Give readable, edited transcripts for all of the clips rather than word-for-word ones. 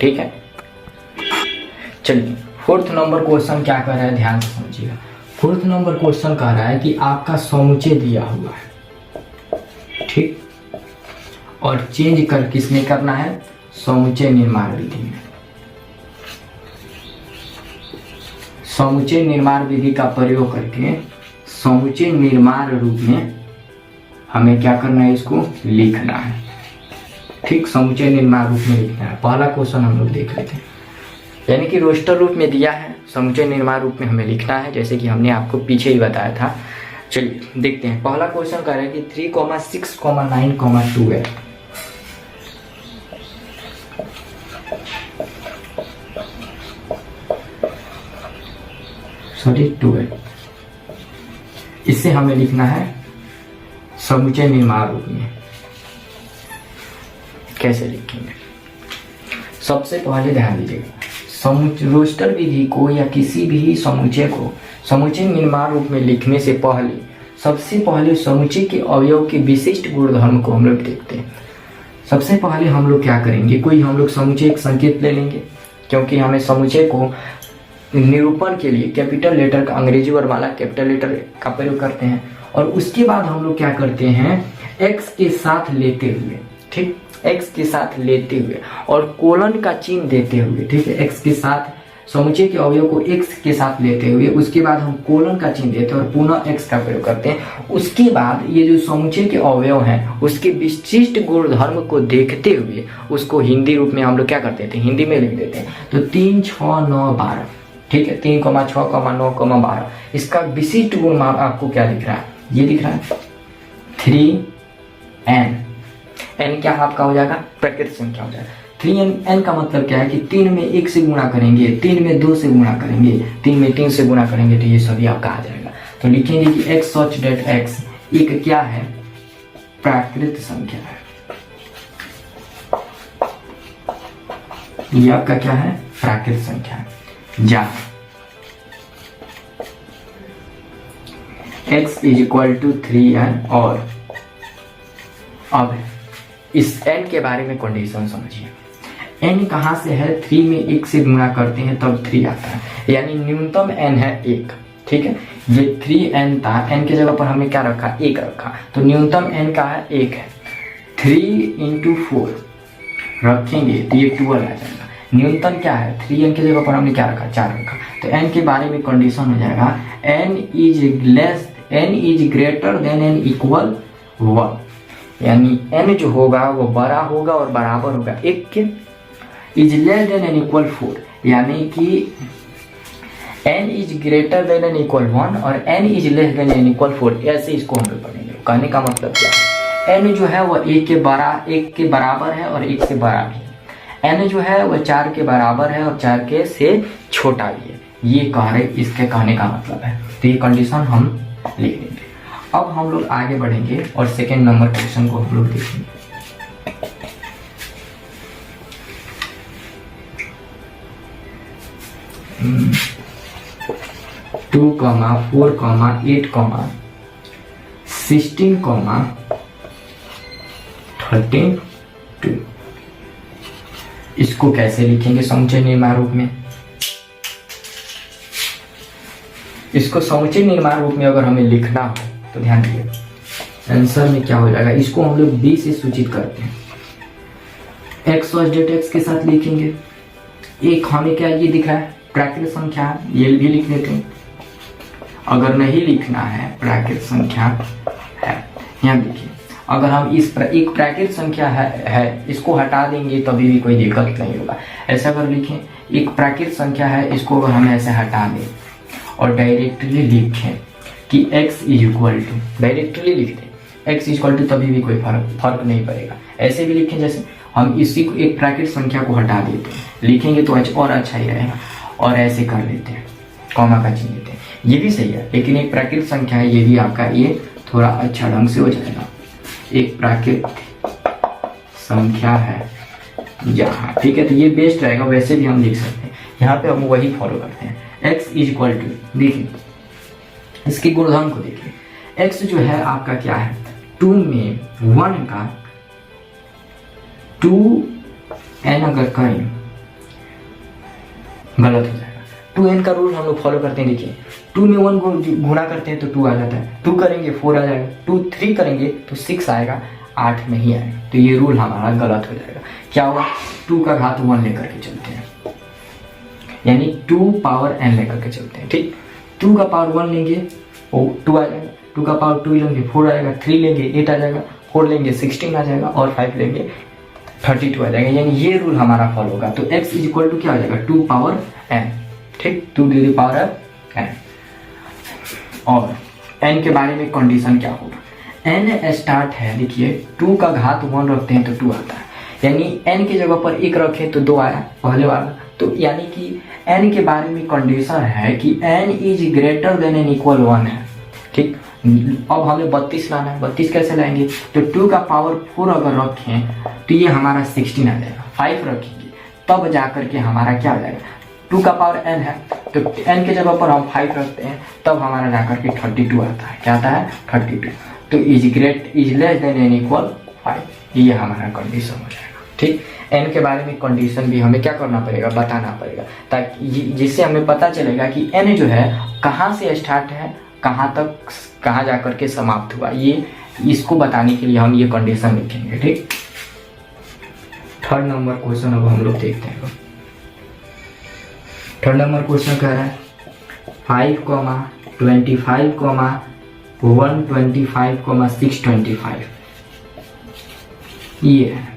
ठीक है। चलिए फोर्थ नंबर क्वेश्चन क्या कर रहा है, ध्यान से समझिएगा। फोर्थ नंबर क्वेश्चन कह रहा है कि आपका समुच्चय दिया हुआ है, ठीक, और चेंज कर किसने करना है, समुच्चय निर्माण विधि में। समुच्चय निर्माण विधि का प्रयोग करके समुच्चय निर्माण रूप में हमें क्या करना है, इसको लिखना है, ठीक, समुच्चय निर्माण रूप में लिखना है। पहला क्वेश्चन हम लोग देख लेते हैं, यानी कि रोस्टर रूप में दिया है, समुच्चय निर्माण रूप में हमें लिखना है, जैसे कि हमने आपको पीछे ही बताया था। चलिए देखते हैं। पहला क्वेश्चन कह रहा है कि 3, 6, 9, 2 है। सॉरी 2 है। इससे हमें लिखना है समुच्चय निर्माण रूप में। कैसे लिखेंगे, सबसे पहले ध्यान दीजिएगा, रोस्टर विधि को या किसी भी समुच्चय को समुच्चय निर्माण रूप में लिखने से पहले सबसे पहले समुच्चय के अवयव के विशिष्ट गुणधर्म को हम लोग देखते हैं। सबसे पहले हम लोग क्या करेंगे, कोई हम लोग समुच्चय एक संकेत ले लेंगे, क्योंकि हमें समुच्चय को निरूपण के लिए कैपिटल लेटर का, अंग्रेजी वर्णमाला कैपिटल लेटर का प्रयोग करते हैं। और उसके बाद हम लोग क्या करते हैं, एक्स के साथ लेते हुए, ठीक, एक्स के साथ लेते हुए और कोलन का चिन्ह देते हुए, ठीक है, एक्स के साथ समुच्चय के अवयव को एक्स के साथ लेते हुए उसके बाद हम कोलन का चिन्ह देते हैं और पुनः एक्स का प्रयोग करते हैं। उसके बाद ये जो समुच्चय के अवयव हैं उसके विशिष्ट गुणधर्म को देखते हुए उसको हिंदी रूप में हम लोग क्या करते थे, हिंदी में लिख देते हैं। तो 3, 6, 9, 12, ठीक है, 3, 6, 9, 12, इसका विशिष्ट गुण आपको क्या दिख रहा है, ये दिख रहा है 3n। n क्या आपका हो जाएगा, प्राकृतिक संख्या हो जाएगा। 3n का मतलब क्या है कि 3 में 1 से गुणा करेंगे, 3 में 2 से गुणा करेंगे, 3 में 3 से गुणा करेंगे, तो ये सभी आपका आ जाएगा। तो लिखेंगे कि x such that x एक क्या है, प्राकृत संख्या है। ये आपका क्या है, प्राकृत संख्या है। जहाँ x = 3n और अब इस n के बारे में कंडीशन समझिए। n कहाँ से है, 3 में 1 से गुणा करते हैं तब 3 आता है, यानी न्यूनतम n है 1, ठीक है। ये 3n था, n की जगह पर हमने क्या रखा, 1 रखा, तो न्यूनतम n का है 1 है। 3 × 4 रखेंगे तो ये 12 आ जाएगा। न्यूनतम क्या है, 3n की जगह पर हमने क्या रखा, 4 रखा, तो n के बारे में कंडीशन हो जाएगा n is greater than n = 1, यानी n जो होगा वो बड़ा होगा और बराबर होगा 1 के। इज लेस देन n = 4, यानी कि n is greater than n = 1 और n is less than n = 4, ऐसे इसको हम लोग पढ़ेंगे। कहने का मतलब क्या है, n जो है वो 1 के बराबर है और 1 से बड़ा भी है, n जो है वो 4 के बराबर है और 4 के से छोटा भी है, ये कह रहे इसके कहने का मतलब है। तो ये कंडीशन हम लिख लेंगे। अब हम लोग आगे बढ़ेंगे और सेकेंड नंबर क्वेश्चन को हम लोग देखेंगे। 2, 4, 8, 16, 32, इसको कैसे लिखेंगे समुच्चय निर्माण रूप में। इसको समुच्चय निर्माण रूप में अगर हमें लिखना हो तो ध्यान दीजिए आंसर में क्या हो जाएगा, इसको हम लोग b से सूचित करते हैं। x और x के साथ लिखेंगे। एक हमें क्या ये दिख रहा है, प्राकृत संख्या, ये भी लिख लेते हैं। अगर नहीं लिखना है प्राकृत संख्या है, यहाँ देखिए, अगर हम इस एक प्राकृत संख्या है इसको हटा देंगे तभी भी कोई दिक्कत नहीं होगा। ऐसा अगर लिखें, एक प्राकृत संख्या है, इसको अगर हम ऐसे हटा दें और डायरेक्टली लिखें कि x = डायरेक्टली लिख दें x = तभी भी कोई फर्क नहीं पड़ेगा। ऐसे भी लिखें, जैसे हम इसी को एक प्राकृत संख्या को हटा देते हैं, लिखेंगे तो और अच्छा ही रहेगा, और ऐसे कर लेते हैं, कॉमा का चिन्ह देते हैं, ये भी सही है। लेकिन एक प्राकृत संख्या है, ये भी आपका ये थोड़ा अच्छा ढंग से हो जाएगा। एक प्राकृत संख्या है यहाँ, ठीक है, तो ये बेस्ट रहेगा। वैसे भी हम लिख सकते हैं, यहाँ पे हम वही फॉलो करते हैं। x = देखिए इसके गुणधर्म को देखिए। x जो है आपका क्या है, 2 में 1 का 2n अगर करें गलत हो जाएगा। 2n का रूल हम लोग फॉलो करते हैं। देखिए 2 में 1 गुणा करते हैं तो 2 आ जाता है, 2 करेंगे 4 आ जाएगा, 2 3 करेंगे तो 6 आएगा, 8 नहीं आएगा। तो ये रूल हमारा गलत हो जाएगा। क्या होगा, 2 का घात 1 लेकर के चलते हैं, यानी 2 पावर n लेकर के चलते हैं। ठीक, 2 का पावर 1 लेंगे वो 2 आ जाएगा, 2 का पावर 2 लेंगे 4 आएगा, 3 लेंगे 8 आ जाएगा, 4 लेंगे 16 आ जाएगा और 5 लेंगे 32 आ जाएगा। यानी ये रूल हमारा फॉलो होगा। तो x इक्वल टू क्या हो जाएगा, 2 पावर n। ठीक, 2 टू द पावर n। और n के बारे में कंडीशन क्या होगा, n स्टार्ट है, देखिए 2 का घात 1 रखते हैं तो 2 आता है, यानी n की जगह पर 1 रखें तो 2 आया पहले वाला। तो यानी कि n के बारे में कंडीशन है कि n is greater than and equal 1 है। ठीक, अब हमें 32 लाना है। 32 कैसे लाएंगे, तो 2 का पावर 4 अगर रखें तो ये हमारा 16 आ जाएगा। 5 रखेंगे तब जाकर के हमारा क्या हो जाएगा, 2 का पावर n है तो n के जगह पर हम 5 रखते हैं तब हमारा जाकर के 32 आता है। क्या आता है, 32। तो is less than and equal 5, ये हमारा कंडीशन हो जाएगा। ठीक, n के बारे में कंडीशन भी हमें क्या करना पड़ेगा, बताना पड़ेगा, ताकि जिससे हमें पता चलेगा कि n जो है कहाँ से स्टार्ट है, कहाँ तक, कहाँ जाकर के समाप्त हुआ। ये इसको बताने के लिए हम ये कंडीशन लिखेंगे। ठीक, 3rd नंबर क्वेश्चन अब हम लोग देखते हैं। 3rd नंबर क्वेश्चन कह रहा है 5, 25, 125, 625 ये है।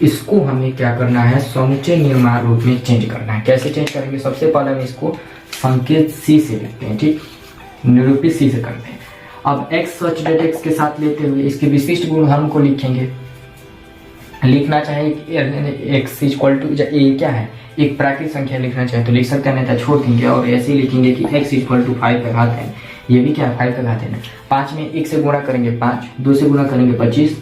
इसको हमें क्या करना है, समुच्चय निर्माण रूप में चेंज करना है। कैसे चेंज करेंगे, सबसे पहले हम इसको संकेत C से लिखते हैं। ठीक, निरूपित C से करते हैं। अब x सच डेट x के साथ लेते हुए इसके विशिष्ट गुणधर्म को लिखेंगे। लिखना चाहे x इक्वल टू क्या है, एक प्राकृतिक संख्या लिखना चाहे तो लिख सकते हैं, नहीं तो छोड़ देंगे और ऐसे ही लिखेंगे कि x इक्वल टू 5 का घात है। ये भी क्या है, 5 का घात है ना। 5 में 1 से गुणा करेंगे 5, 2 से गुणा करेंगे 25,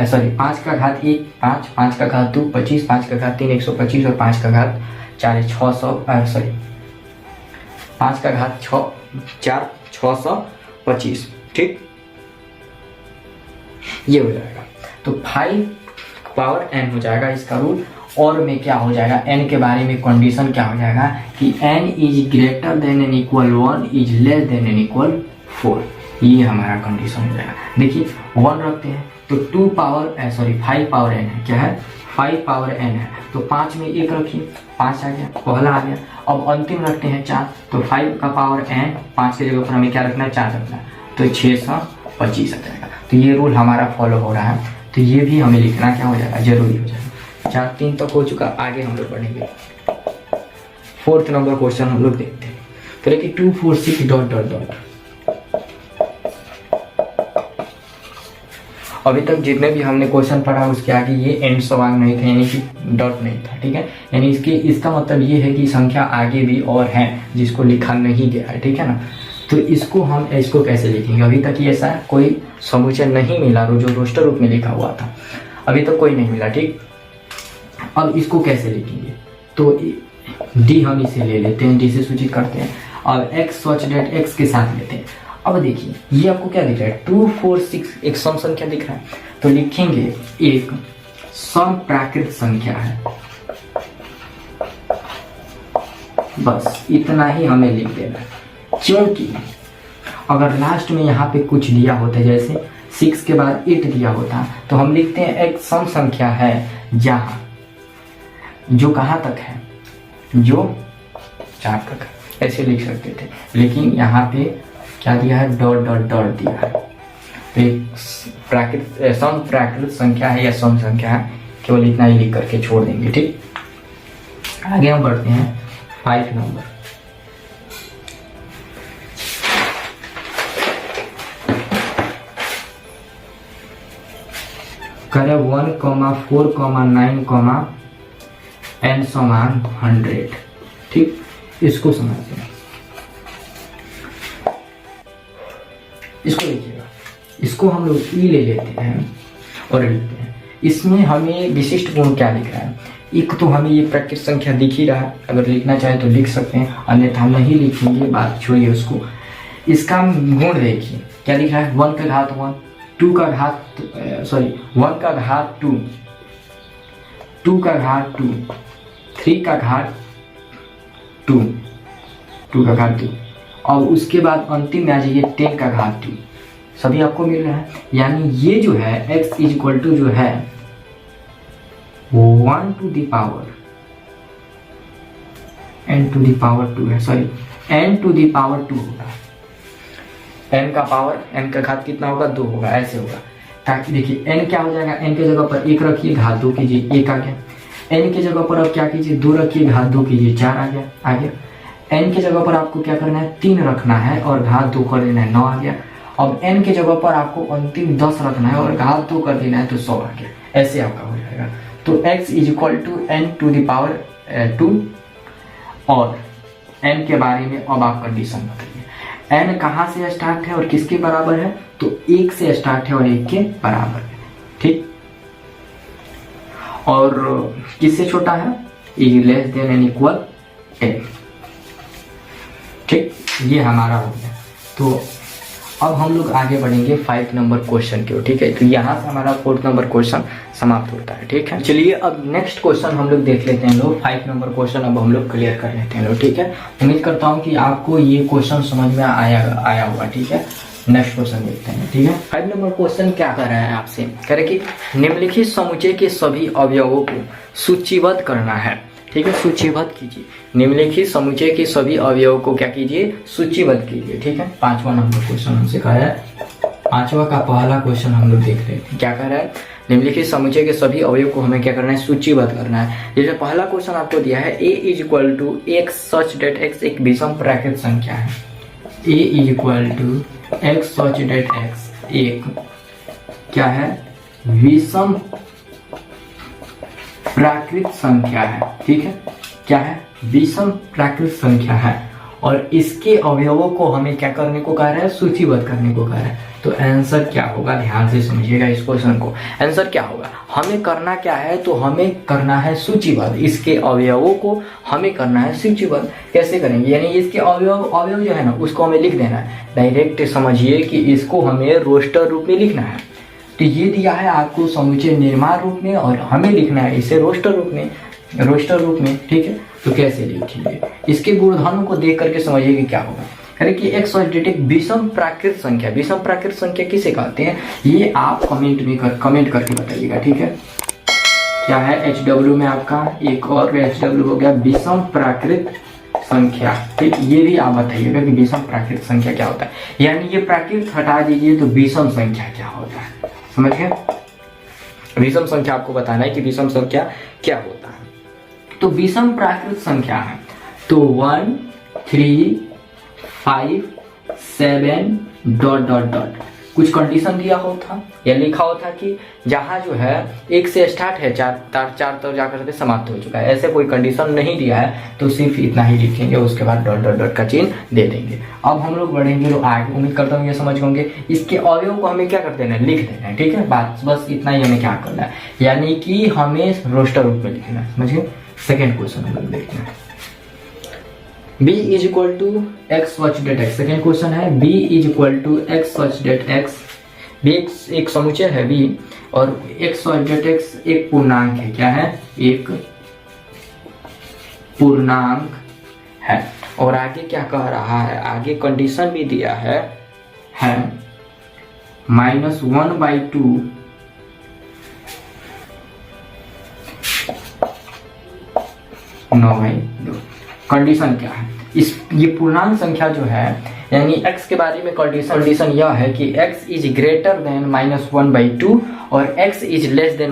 सॉरी 5 का घात 1 5, 5 का घात 2 25, 5 का घात 3 125 और 5 का घात 4 600, सॉरी 5 का घात 4 625। ठीक, ये हो जाएगा। तो 5 पावर n हो जाएगा इसका रूल। और में क्या हो जाएगा, n के बारे में कंडीशन क्या हो जाएगा कि n is greater than and equal 1 is less than and equal 4। ये हमारा कंडीशन हो जाएगा। देखिए 1 रखते हैं तो 5 पावर n है। क्या है, 5 पावर n है। तो 5 में 1 रखिए, 5 आ गया, पहला आ गया। अब अंतिम रखते हैं 4, तो 5 का पावर n, 5 की जगह पर हमें क्या रखना है, 4 रखना है, तो 625 आ जाएगा। तो ये रूल हमारा फॉलो हो रहा है। तो ये भी हमें लिखना क्या हो जाएगा, जरूरी हो जाएगा। 4 3 तक हो चुका, आगे हम लोग बढ़ेंगे। 4th नंबर क्वेश्चन हम लोग देखते हैं। तो देखिए 2 4 6 डॉट डॉट डॉट। अभी तक जितने भी हमने क्वेश्चन पढ़ा उसके आगे ये एंड सवाल नहीं था, यानी कि डॉट नहीं था। ठीक है, यानी इसका मतलब ये है कि संख्या आगे भी और है जिसको लिखा नहीं गया है। ठीक है ना। तो इसको कैसे लिखेंगे, अभी तक ये ऐसा कोई समुच्चय नहीं मिला जो रोस्टर रूप में लिखा हुआ था, अभी तक कोई नहीं मिला। ठीक, अब इसको कैसे लिखेंगे, तो डी हम इसे ले लेते हैं, डी से सूचित करते हैं। अब x सच डेट x के साथ लेते हैं। अब देखिए ये आपको क्या दिख रहा है, 2 4 6 एक सम संख्या दिख रहा है, तो लिखेंगे एक सम प्राकृत संख्या है। बस इतना ही हमें लिख देना है, क्योंकि अगर लास्ट में यहाँ पे कुछ दिया होता है, जैसे 6 के बाद 8 दिया होता, तो हम लिखते हैं एक सम संख्या है जहाँ जो कहाँ तक है, जो 4 तक है, ऐसे लिख सकते थे। लेकिन यहाँ पे क्या दिया है, डॉट डॉट डॉट दिया है। तो एक सम प्राकृत संख्या है या सम संख्या है, केवल इतना ही लिख करके छोड़ देंगे। ठीक, आगे हम बढ़ते हैं 5 नंबर। करें 1, 4, 9, n समान 100। ठीक, इसको समझते हैं। इसको देखिएगा, इसको हम लोग ई ले लेते हैं और लिखते हैं। इसमें हमें विशिष्ट गुण क्या लिख रहा है, एक तो हमें ये प्राकृत संख्या दिख ही रहा है, अगर लिखना चाहे तो लिख सकते हैं, अन्यथा नहीं लिखेंगे, बात छोड़िए उसको। इसका गुण देखिए क्या लिख रहा है, 1 का घात 1, 1 का घात 2, 2 का घात 2, 3 का घात 2 का घात 2, और उसके बाद अंतिम में आ जाइए 10 का घात 2। सभी आपको मिल रहा है, यानी ये जो है x इक्वल टू जो है 1 to the power n to the power 2 है, sorry n to the power 2 होगा। n का पावर n का घात कितना होगा 2 होगा, ऐसे होगा। ताकि देखिए n क्या हो जाएगा, n के जगह पर 1 रखिए घात 2 कीजिए 1 आ गया, n के जगह पर अब क्या कीजिए 2 रखिए घात 2 कीजिए 4 आ गया। n के जगह पर आपको क्या करना है 3 रखना है और घात 2 कर देना है 9 आ गया। अब n के जगह पर आपको अंतिम 10 रखना है और घात 2 कर देना है तो 100 आ गया, ऐसे आपका हो जाएगा। तो x is equal to n to the power 2, और n के बारे में अब आप कंडीशन बताइए। n कहाँ से स्टार्ट है और किसके बराबर है, तो 1 से स्टार्ट है और 1 के बराबर है, ठीक। और किससे छोटा है, is less than and equal 10, ठीक। ये हमारा हो गया। तो अब हम लोग आगे बढ़ेंगे 5 नंबर क्वेश्चन की ओर, ठीक है। तो यहाँ से हमारा 4th नंबर क्वेश्चन समाप्त होता है, ठीक है। चलिए अब नेक्स्ट क्वेश्चन हम लोग देख लेते हैं लोग। 5 नंबर क्वेश्चन अब हम लोग क्लियर कर लेते हैं लोग, ठीक है। उम्मीद करता हूँ कि आपको ये क्वेश्चन समझ में आया होगा, ठीक है। नेक्स्ट क्वेश्चन देखते हैं, ठीक है। 5 नंबर क्वेश्चन क्या कर रहा है आपसे, कह रहे कि निम्नलिखित समुच्चय के सभी अवयवों को सूचीबद्ध करना है, ठीक है। सूचीबद्ध कीजिए, निम्नलिखित समुच्चय के सभी अवयवों को क्या कीजिए सूचीबद्ध कीजिए, ठीक है। 5वां नंबर क्वेश्चन हमसे कहा है, 5वां का पहला क्वेश्चन हम लोग देख रहे हैं। क्या कह रहा है, निम्नलिखित समुच्चय के सभी अवयव को हमें क्या करना है सूचीबद्ध करना है। जैसे पहला क्वेश्चन आपको दिया है a is equal to x such that x एक विषम प्राकृत संख्या है। a is equal to x such that x एक क्या है विषम प्राकृत संख्या है, ठीक है। क्या है, विषम प्राकृत संख्या है, और इसके अवयवों को हमें क्या करने को कह रहा है सूचीबद्ध करने को कह रहा है। तो आंसर क्या होगा, ध्यान से समझिएगा इस क्वेश्चन को। आंसर क्या होगा, हमें करना क्या है, तो हमें करना है सूचीबद्ध, इसके अवयवों को हमें करना है सूचीबद्ध। कैसे करेंगे, यानी इसके अवयव जो है ना उसको हमें लिख देना है। डायरेक्ट समझिए कि इसको हमें रोस्टर रूप में लिखना है। तो ये दिया है आपको समुच्चय निर्माण रूप में और हमें लिखना है इसे रोस्टर रूप में, ठीक है। तो कैसे लिखेंगे, इसके गुणधर्मों को देख करके समझिए कि क्या होगा। अरे कि x और डेट एक विषम प्राकृत संख्या, विषम प्राकृत संख्या किसे कहते हैं, ये आप कमेंट करके बताइएगा, ठीक है। क्या है HW में आपका एक और HW हो गया विषम प्राकृत संख्या, ठीक। ये भी आप बताइएगा कि विषम प्राकृत संख्या क्या होता है, यानी ये प्राकृत हटा दीजिए तो विषम संख्या क्या होता है, समझ गए। विषम संख्या आपको बताना है कि विषम संख्या क्या होता है। तो विषम प्राकृत संख्या है तो 1 3 5 7 ... कुछ कंडीशन दिया होता या लिखा होता कि जहां जो है 1 से स्टार्ट है 4 तक जाकर के समाप्त हो चुका है, ऐसे कोई कंडीशन नहीं दिया है तो सिर्फ इतना ही लिखेंगे, उसके बाद ... का चिन्ह दे देंगे। अब हम लोग बढ़ेंगे तो आगे, उम्मीद करता हूँ ये समझ होंगे। इसके अवयव को हमें क्या कर देना है, लिख देना है, ठीक है। बात बस इतना ही हमें क्या करना है, यानी कि हमें रोस्टर रूप में लिखना है, समझिए। सेकेंड क्वेश्चन हम लोग देखते हैं, b is equal to x such that x। Second question है b is equal to x such that x। b एक समुच्चय है b और x सच डेट x एक पूर्णांक है। क्या है, एक पूर्णांक है। और आगे क्या कह रहा है, आगे कंडीशन भी दिया है -1/2 9/2। कंडीशन क्या है, ये पूर्णांक संख्या जो है यानी x के बारे में कंडीशन यह है कि x इज ग्रेटर देन -1/2 और x इज लेस देन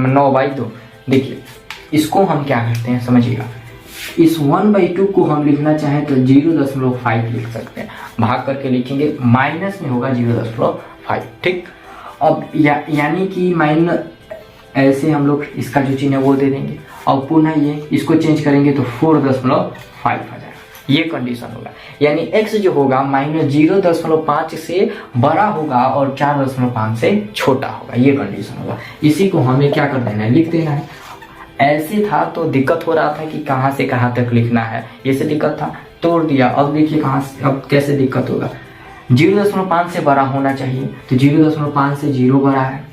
9/2। देखिए इसको हम क्या करते हैं समझिएगा, इस 1/2 को हम लिखना चाहें तो 0.5 लिख सकते हैं, भाग करके लिखेंगे माइनस में होगा 0.5, ठीक। अब यानी कि ऐसे हम लोग इसका जो चिन्ह है वो दे देंगे और पुनः ये इसको चेंज करेंगे तो 4.5 आ जाएगा, ये कंडीशन होगा। यानी x जो होगा -0.5 से बड़ा होगा और 4.5 से छोटा होगा, ये कंडीशन होगा। इसी को हमें क्या कर देना है, लिख देना है। ऐसे था तो दिक्कत हो रहा था कि कहाँ से कहाँ तक लिखना है, ये से दिक्कत था, तोड़ दिया। अब देखिए कहाँ से, अब कैसे दिक्कत होगा, 0.5 से बड़ा होना चाहिए तो 0.5 से 0 बड़ा है,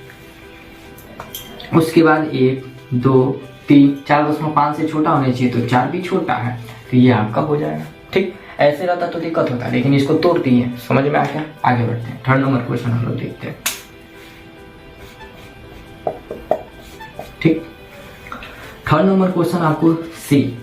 उसके बाद 1 2 3 4.5 से छोटा होना चाहिए तो 4 भी छोटा है, तो ये आपका हो जाएगा। ठीक, ऐसे रहता तो दिक्कत होता, लेकिन इसको तोड़ती है। समझ में आ गया? आगे बढ़ते हैं। थर्ड नंबर क्वेश्चन हम लोग देखते हैं। ठीक, थर्ड नंबर क्वेश्चन आपको सी,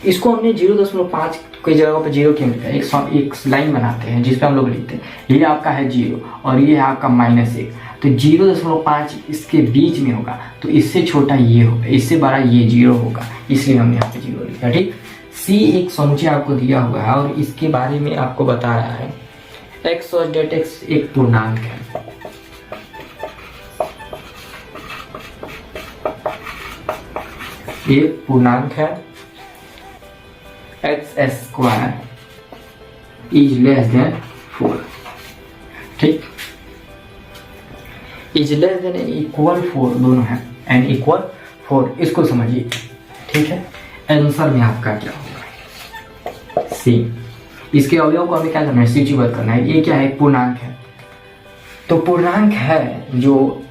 इसको हमने 0.5 की जगह पर 0 क्यों लिखा है? एक लाइन बनाते हैं जिसपे हम लोग लिखते हैं, ये आपका है 0 और ये है आपका -1, तो 0.5 इसके बीच में होगा, तो इससे छोटा ये होगा, इससे बड़ा ये 0 होगा, इसलिए हमने यहाँ पे 0 लिखा। ठीक, सी एक समुच्चय आपको दिया हुआ है और इसके बारे में आपको बता रहा है x और डेट x एक पूर्णांक है। एक पूर्णांक है, x² इज लेस देन 4। ठीक, is less then and equal 4 दोनों है, एंड इक्वल 4, इसको समझिए। ठीक है, आंसर में आपका क्या होगा? सी। इसके अवयव को हमें क्या करना है? सूचीबद्ध करना है। ये क्या है? पूर्णांक है, तो पूर्णांक है जो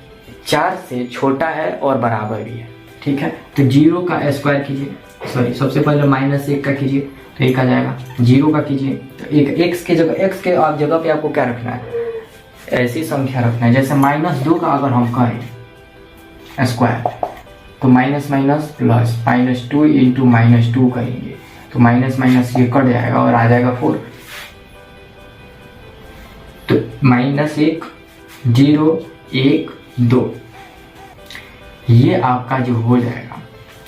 4 से छोटा है और बराबर भी है। ठीक है, तो 0 का स्क्वायर कीजिए, सॉरी सबसे पहले -1 का कीजिए, तो 1 आ जाएगा। 0 का कीजिए तो एक x के जगह, x के आप जगह पे आपको क्या रखना है? ऐसी संख्या रखना है, जैसे -2 का अगर हम करें स्क्वायर, तो माइनस माइनस प्लस -2 इंटू -2 करेंगे, तो माइनस माइनस ये कट जाएगा और आ जाएगा 4। तो -1 0 1 2, ये आपका जो हो जाएगा,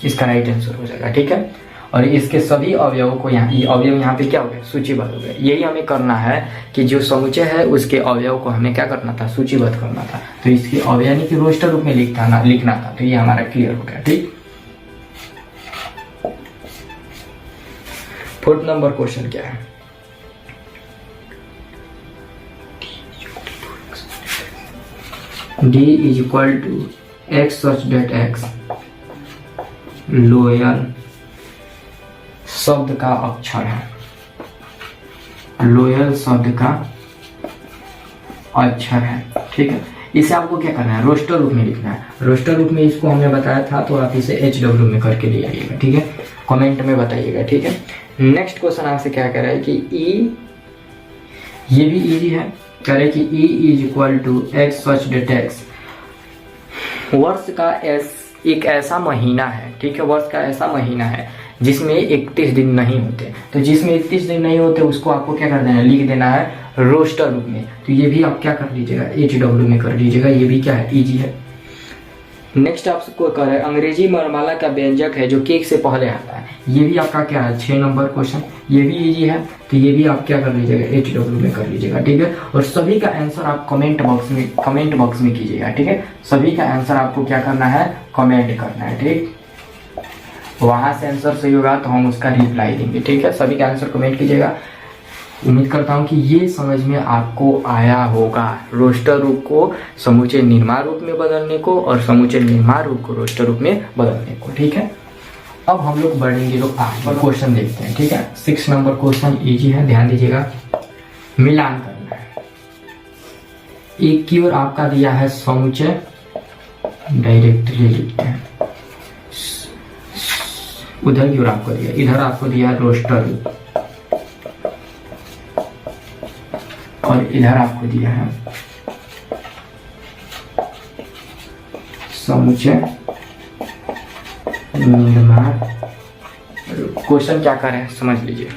इसका राइट आंसर हो जाएगा। ठीक है, और इसके सभी अवयवों को यहाँ, ये अवयव यहाँ पे क्या हो गए? सूचीबद्ध हो गए। यही हमें करना है कि जो समुच्चय है उसके अवयव को हमें क्या करना था? सूचीबद्ध करना था। तो इसके अवयव यानी कि रोस्टर रूप में लिखना था। तो ये हमारा क्लियर हो गया। ठीक, फोर्थ नंबर क्वेश्चन क्या है? d is equal to x such that x lower शब्द का अक्षर है, लोअर शब्द का अक्षर है। ठीक है, इसे आपको क्या करना है? रोस्टर रूप में लिखना है। रोस्टर रूप में इसको हमने बताया था, तो आप इसे HW में करके ले आइएगा। ठीक है, कमेंट में बताइएगा। ठीक है, नेक्स्ट क्वेश्चन आपसे क्या कह रहा है कि E, ये भी इजी है, कह रहे कि E is equal to x such that x। वर्ष का एक ऐसा महीना है। ठीक है, वर्ष का ऐसा महीना है जिसमें 31 दिन नहीं होते, तो जिसमें 31 दिन नहीं होते उसको आपको क्या कर देना है? लिख देना है रोस्टर रूप में। तो ये भी आप क्या कर लीजिएगा? HW में कर लीजिएगा। ये भी क्या है? इजी है। नेक्स्ट आपको कर है अंग्रेजी वर्णमाला का व्यंजक है जो केक से पहले आता है। ये भी आपका क्या है? 6 नंबर क्वेश्चन, ये भी इजी है, तो ये भी आप क्या कर लीजिएगा? HW में कर लीजिएगा। ठीक है, और सभी का आंसर आप कमेंट बॉक्स में कीजिएगा। ठीक है, सभी का आंसर आपको क्या करना है? कमेंट करना है। ठीक, वहां से आंसर सही होगा तो हम उसका रिप्लाई देंगे। ठीक है, सभी का आंसर कमेंट कीजिएगा। उम्मीद करता हूँ कि ये समझ में आपको आया होगा, रोस्टर रूप को समुच्चय निर्माण रूप में बदलने को और समुच्चय निर्माण रूप को रोस्टर रूप में बदलने को। ठीक है, अब हम लोग बढ़ेंगे, लोग आगे क्वेश्चन देखते हैं। ठीक है, 6 नंबर क्वेश्चन इजी है, ध्यान दीजिएगा। मिलान करना है। एक की ओर आपका दिया है समुच्चय, डायरेक्टली लिखते हैं। उधर की ओर आपको दिया, इधर आपको दिया है रोस्टर रूप, और इधर आपको दिया है समुच्चय निर्माण। क्वेश्चन क्या कर रहे हैं समझ लीजिए।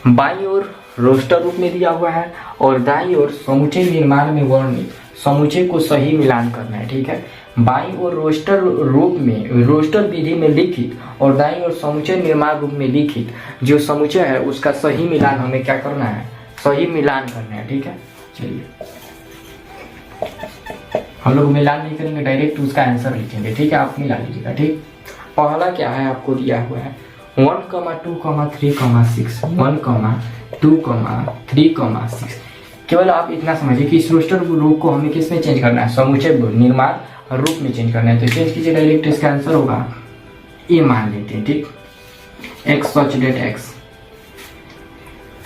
बाईं ओर रोस्टर रूप में दिया हुआ है और दाईं ओर समुच्चय निर्माण में वर्णित समुच्चय को सही मिलान करना है। ठीक है, बाईं ओर रोस्टर रूप में, रोस्टर विधि में लिखित और दाईं ओर समुच्चय निर्माण रूप में लिखित जो समुच्चय है उसका सही मिलान हमें क्या करना है? सही मिलान करना है। ठीक है, चलिए हम लोग मिलान नहीं करेंगे, डायरेक्ट उसका आंसर लिखेंगे। ठीक है, आप मिला लीजिएगा। ठीक, पहला क्या है आपको दिया हुआ है 1, 2, 3, 6, 1, 2, 3, 6। केवल आप इतना समझिए कि इस रोस्टर रूप को हमें किस में चेंज करना है? समुच्चय निर्माण रूप में चेंज करना है। तो चेंज कीजिए, डायरेक्ट इसका आंसर होगा ए मान लेते हैं। ठीक, x सच डेट x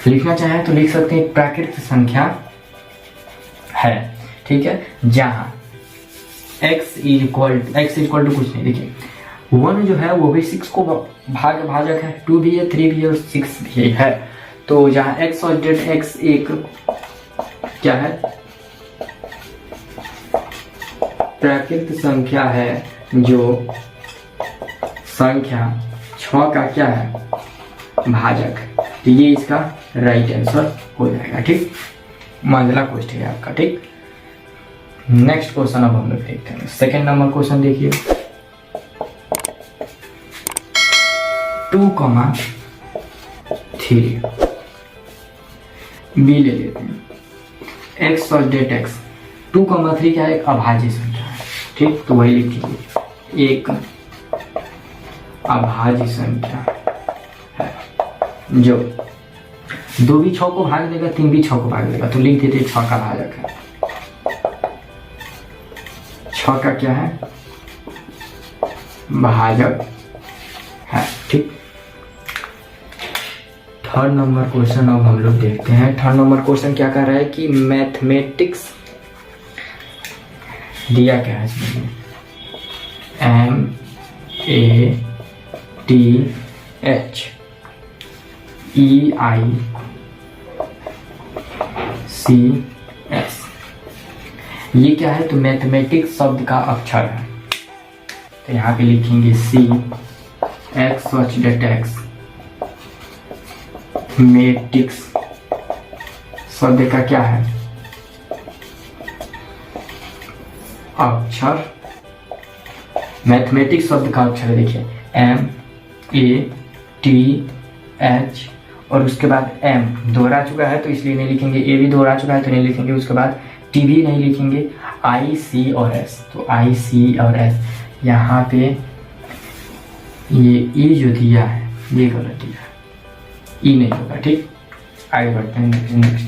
लिखना चाहे तो लिख सकते हैं, प्राकृतिक संख्या है। ठीक है, जहां x इज इक्वल टू कुछ नहीं, देखिए 1 जो है वो भी 6 को भाजक है, 2 भी है, 3 भी है और 6 भी है। तो जहाँ x और z x एक क्या है, प्राकृत संख्या है, जो संख्या 6 का क्या है, भाजक है। तो ये इसका राइट आंसर हो जाएगा। ठीक, मंझला क्वेश्चन है आपका। ठीक, नेक्स्ट क्वेश्चन अब हम लोग देखते हैं। सेकेंड नंबर क्वेश्चन देखिए, 2,3 बी ले लेते हैं। x और डेट x, 2,3 क्या है, एक अभाज्य संख्या है। ठीक, तो वही लिखेंगे, एक अभाज्य संख्या है जो 2 भी 6 को भाग देगा, 3 भी 6 को भाग देगा। तो लिख देते 6 का भाजक है, 6 का क्या है, भाजक है। ठीक, थर्ड नंबर क्वेश्चन अब हम लोग देखते हैं। थर्ड नंबर क्वेश्चन क्या कर रहा है कि मैथमेटिक्स दिया क्या है इसमें, MATHEICS, ये क्या है, तो मैथमेटिक्स शब्द का अक्षर है। तो यहाँ पे लिखेंगे C, X और डेट X, मैट्रिक्स शब्द का क्या है, अक्षर। मैथमेटिक्स शब्द का अक्षर देखिए MATH और उसके बाद M दोहरा चुका है तो इसलिए नहीं लिखेंगे, A भी दोहरा चुका है तो नहीं लिखेंगे, उसके बाद T भी नहीं लिखेंगे, IC और S। तो IC और S, यहाँ पे ये E जो दिया है ये गलत दिया है, E नहीं होगा। ठीक, आगे बढ़ते हैं नेक्स्ट।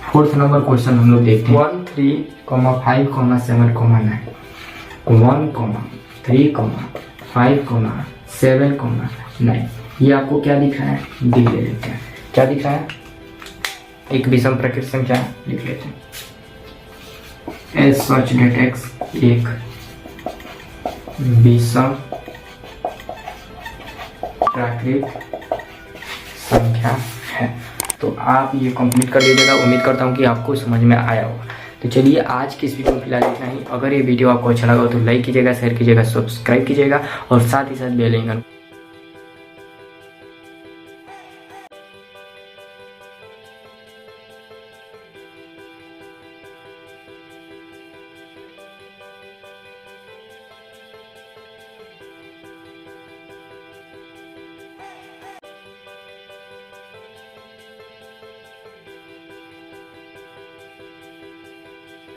फोर्थ नंबर क्वेश्चन हम लोग देखते हैं, 1, 3, 5, 7, 9, 1, 3, 5, 7, 9। ये आपको क्या दिख रहा है, डी ले लेते हैं। क्या दिख रहा है, एक विषम प्राकृत संख्या लिख लेते हैं। एस सच डेट एक्स एक विषम प्राकृत संख्या है। तो आप ये कंप्लीट कर लीजिएगा। उम्मीद करता हूँ कि आपको समझ में आया होगा। तो चलिए आज की इस वीडियो में फिलहाल इतना ही। अगर ये वीडियो आपको अच्छा लगा तो लाइक कीजिएगा, शेयर कीजिएगा, सब्सक्राइब कीजिएगा और साथ ही साथ बेल आइकन